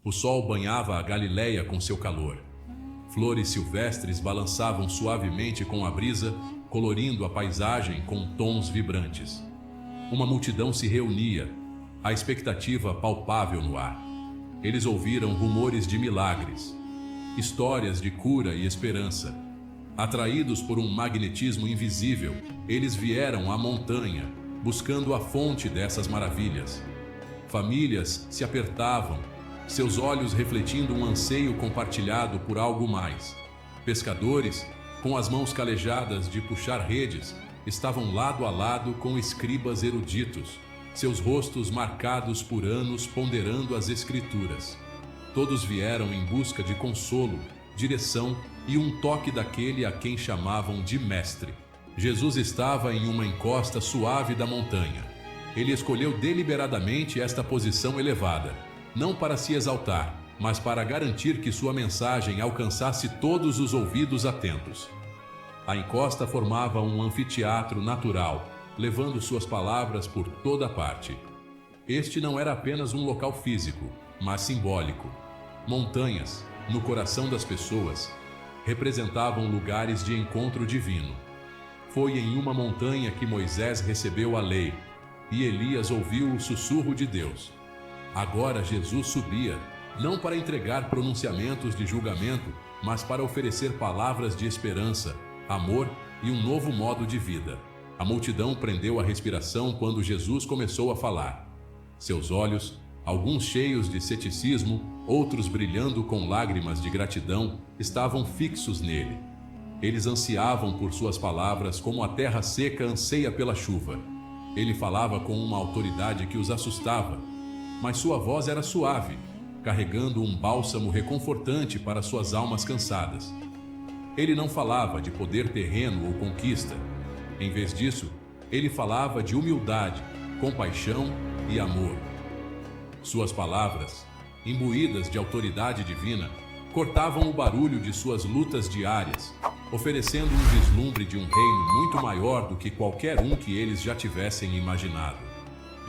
O sol banhava a Galileia com seu calor. Flores silvestres balançavam suavemente com a brisa, colorindo a paisagem com tons vibrantes. Uma multidão se reunia, a expectativa palpável no ar. Eles ouviram rumores de milagres, histórias de cura e esperança. Atraídos por um magnetismo invisível, eles vieram à montanha, buscando a fonte dessas maravilhas. Famílias se apertavam, seus olhos refletindo um anseio compartilhado por algo mais. Pescadores, com as mãos calejadas de puxar redes, estavam lado a lado com escribas eruditos, seus rostos marcados por anos ponderando as escrituras. Todos vieram em busca de consolo, direção e um toque daquele a quem chamavam de mestre. Jesus estava em uma encosta suave da montanha. Ele escolheu deliberadamente esta posição elevada, não para se exaltar, mas para garantir que sua mensagem alcançasse todos os ouvidos atentos. A encosta formava um anfiteatro natural, levando suas palavras por toda parte. Este não era apenas um local físico, mas simbólico. Montanhas, no coração das pessoas, representavam lugares de encontro divino. Foi em uma montanha que Moisés recebeu a lei, e Elias ouviu o sussurro de Deus. Agora Jesus subia, não para entregar pronunciamentos de julgamento, mas para oferecer palavras de esperança, amor e um novo modo de vida. A multidão prendeu a respiração quando Jesus começou a falar. Seus olhos, alguns cheios de ceticismo, outros brilhando com lágrimas de gratidão, estavam fixos nele. Eles ansiavam por suas palavras como a terra seca anseia pela chuva. Ele falava com uma autoridade que os assustava, mas sua voz era suave, carregando um bálsamo reconfortante para suas almas cansadas. Ele não falava de poder terreno ou conquista. Em vez disso, ele falava de humildade, compaixão e amor. Suas palavras, imbuídas de autoridade divina, cortavam o barulho de suas lutas diárias, oferecendo um vislumbre de um reino muito maior do que qualquer um que eles já tivessem imaginado.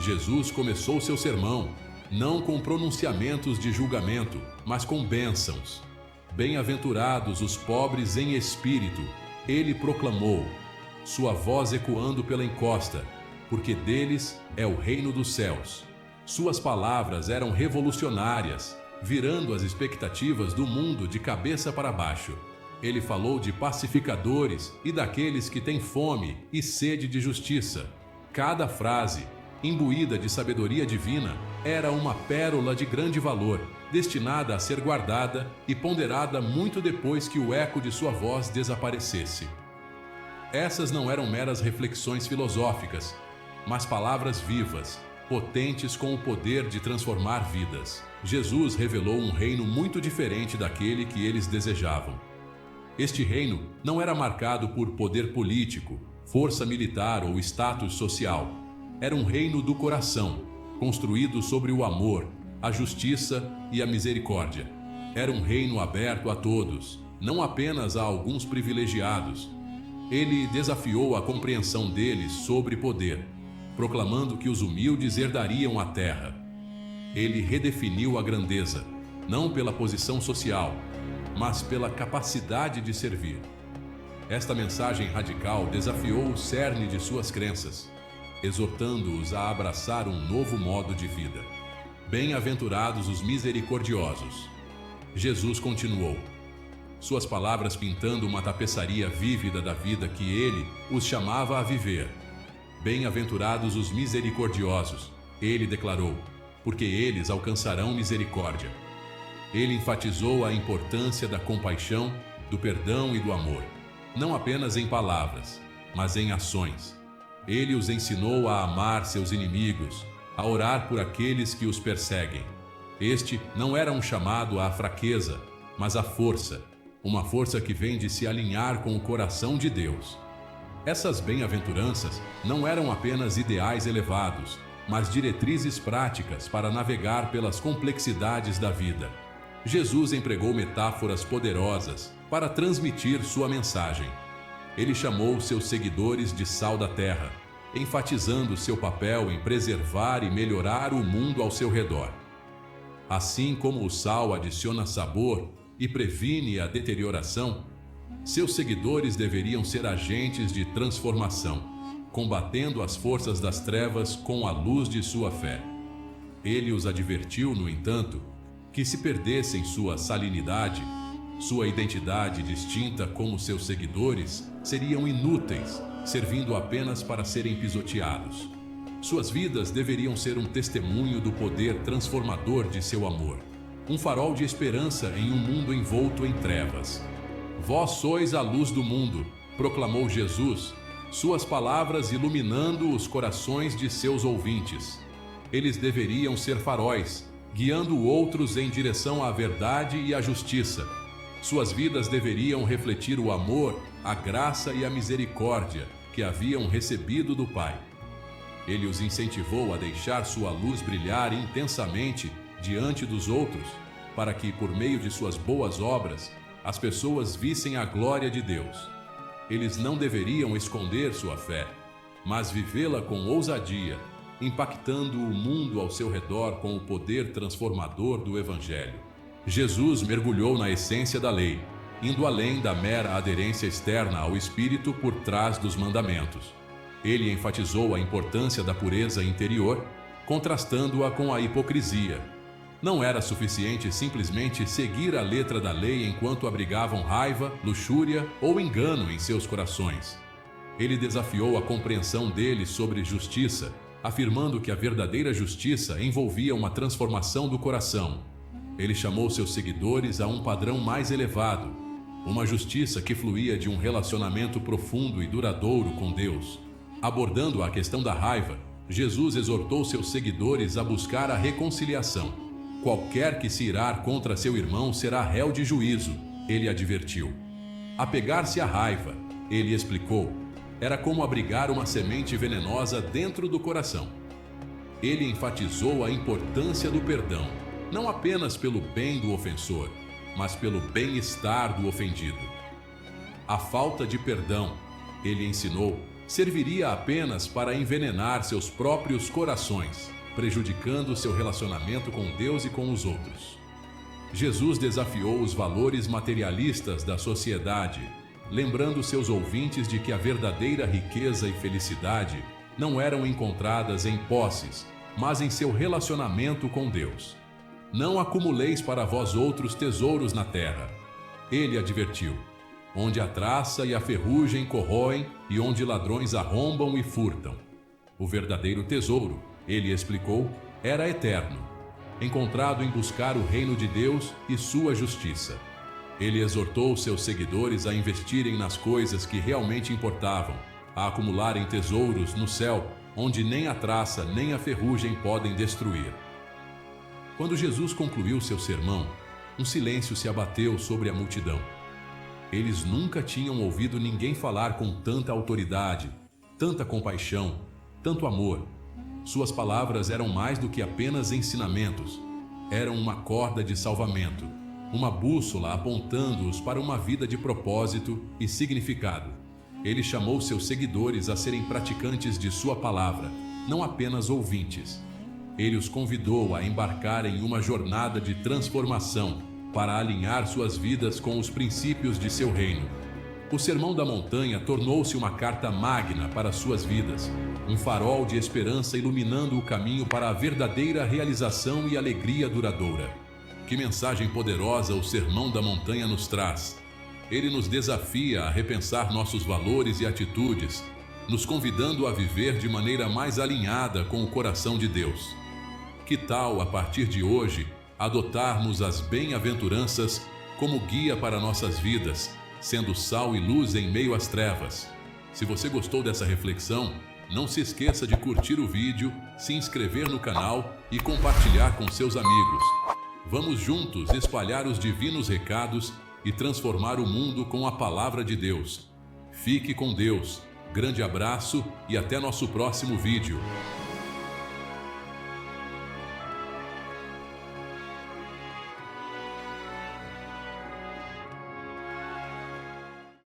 Jesus começou seu sermão, não com pronunciamentos de julgamento, mas com bênçãos. Bem-aventurados os pobres em espírito, ele proclamou, sua voz ecoando pela encosta, porque deles é o reino dos céus. Suas palavras eram revolucionárias, virando as expectativas do mundo de cabeça para baixo. Ele falou de pacificadores e daqueles que têm fome e sede de justiça. Cada frase, imbuída de sabedoria divina, era uma pérola de grande valor, destinada a ser guardada e ponderada muito depois que o eco de sua voz desaparecesse. Essas não eram meras reflexões filosóficas, mas palavras vivas, potentes com o poder de transformar vidas. Jesus revelou um reino muito diferente daquele que eles desejavam. Este reino não era marcado por poder político, força militar ou status social. Era um reino do coração, construído sobre o amor, a justiça e a misericórdia. Era um reino aberto a todos, não apenas a alguns privilegiados. Ele desafiou a compreensão deles sobre poder, proclamando que os humildes herdariam a terra. Ele redefiniu a grandeza, não pela posição social, mas pela capacidade de servir. Esta mensagem radical desafiou o cerne de suas crenças, exortando-os a abraçar um novo modo de vida. Bem-aventurados os misericordiosos. Jesus continuou, suas palavras pintando uma tapeçaria vívida da vida que ele os chamava a viver. Bem-aventurados os misericordiosos, ele declarou, porque eles alcançarão misericórdia. Ele enfatizou a importância da compaixão, do perdão e do amor, não apenas em palavras, mas em ações. Ele os ensinou a amar seus inimigos, a orar por aqueles que os perseguem. Este não era um chamado à fraqueza, mas à força, uma força que vem de se alinhar com o coração de Deus. Essas bem-aventuranças não eram apenas ideais elevados, mas diretrizes práticas para navegar pelas complexidades da vida. Jesus empregou metáforas poderosas para transmitir sua mensagem. Ele chamou seus seguidores de sal da terra, enfatizando seu papel em preservar e melhorar o mundo ao seu redor. Assim como o sal adiciona sabor e previne a deterioração, seus seguidores deveriam ser agentes de transformação, combatendo as forças das trevas com a luz de sua fé. Ele os advertiu, no entanto, que se perdessem sua salinidade, sua identidade distinta como seus seguidores, seriam inúteis, servindo apenas para serem pisoteados. Suas vidas deveriam ser um testemunho do poder transformador de seu amor, um farol de esperança em um mundo envolto em trevas. Vós sois a luz do mundo, proclamou Jesus, suas palavras iluminando os corações de seus ouvintes. Eles deveriam ser faróis, guiando outros em direção à verdade e à justiça. Suas vidas deveriam refletir o amor, a graça e a misericórdia que haviam recebido do Pai. Ele os incentivou a deixar sua luz brilhar intensamente diante dos outros, para que, por meio de suas boas obras, as pessoas vissem a glória de Deus. Eles não deveriam esconder sua fé, mas vivê-la com ousadia, impactando o mundo ao seu redor com o poder transformador do Evangelho. Jesus mergulhou na essência da lei, indo além da mera aderência externa ao Espírito por trás dos mandamentos. Ele enfatizou a importância da pureza interior, contrastando-a com a hipocrisia. Não era suficiente simplesmente seguir a letra da lei enquanto abrigavam raiva, luxúria ou engano em seus corações. Ele desafiou a compreensão deles sobre justiça, afirmando que a verdadeira justiça envolvia uma transformação do coração. Ele chamou seus seguidores a um padrão mais elevado, uma justiça que fluía de um relacionamento profundo e duradouro com Deus. Abordando a questão da raiva, Jesus exortou seus seguidores a buscar a reconciliação. Qualquer que se irar contra seu irmão será réu de juízo, ele advertiu. Apegar-se à raiva, ele explicou, era como abrigar uma semente venenosa dentro do coração. Ele enfatizou a importância do perdão, não apenas pelo bem do ofensor, mas pelo bem-estar do ofendido. A falta de perdão, ele ensinou, serviria apenas para envenenar seus próprios corações, prejudicando seu relacionamento com Deus e com os outros. Jesus desafiou os valores materialistas da sociedade, lembrando seus ouvintes de que a verdadeira riqueza e felicidade não eram encontradas em posses, mas em seu relacionamento com Deus. Não acumuleis para vós outros tesouros na terra. Ele advertiu, onde a traça e a ferrugem corroem e onde ladrões arrombam e furtam. O verdadeiro tesouro, ele explicou, era eterno, encontrado em buscar o reino de Deus e sua justiça. Ele exortou seus seguidores a investirem nas coisas que realmente importavam, a acumularem tesouros no céu, onde nem a traça nem a ferrugem podem destruir. Quando Jesus concluiu seu sermão, um silêncio se abateu sobre a multidão. Eles nunca tinham ouvido ninguém falar com tanta autoridade, tanta compaixão, tanto amor. Suas palavras eram mais do que apenas ensinamentos. Eram uma corda de salvamento, uma bússola apontando-os para uma vida de propósito e significado. Ele chamou seus seguidores a serem praticantes de sua palavra, não apenas ouvintes. Ele os convidou a embarcar em uma jornada de transformação para alinhar suas vidas com os princípios de seu reino. O Sermão da Montanha tornou-se uma carta magna para suas vidas, um farol de esperança iluminando o caminho para a verdadeira realização e alegria duradoura. Que mensagem poderosa o Sermão da Montanha nos traz! Ele nos desafia a repensar nossos valores e atitudes, nos convidando a viver de maneira mais alinhada com o coração de Deus. Que tal, a partir de hoje, adotarmos as bem-aventuranças como guia para nossas vidas, sendo sal e luz em meio às trevas? Se você gostou dessa reflexão, não se esqueça de curtir o vídeo, se inscrever no canal e compartilhar com seus amigos. Vamos juntos espalhar os divinos recados e transformar o mundo com a palavra de Deus. Fique com Deus, grande abraço e até nosso próximo vídeo.